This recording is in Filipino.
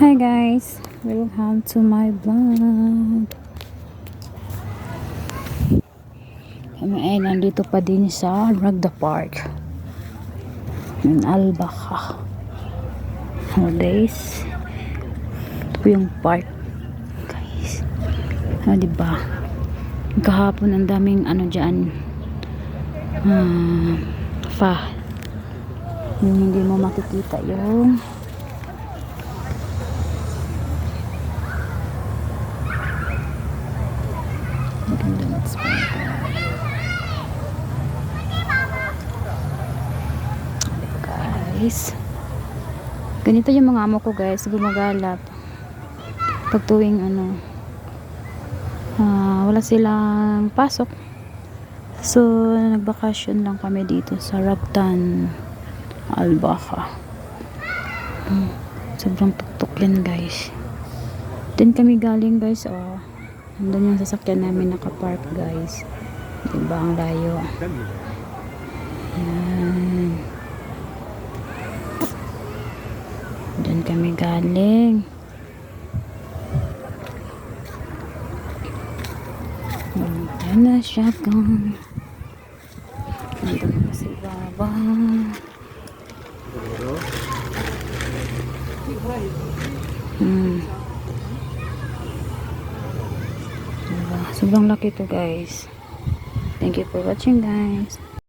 Hi guys, welcome to my vlog. Kami ay nandito pa din sa Ragda Park in Albaca. Nowadays, ito po yung park guys. Diba? Kahapon ang daming ano dyan, yung hindi mo makikita yung guys. Ganito yung mga amo ko guys, gumagalap pag tuwing ano, wala silang pasok. So nagbakasyon lang kami dito sa Rabtan, Albaca. Sobrang tuktok yan guys. Din kami galing guys, nandun yung sasakyan namin nakapark guys. Diba ang layo. Yan. Diyan kami galing. Yan na siya kung dito na kasi baba. Diba? Sobrang laki to guys. Thank you for watching guys.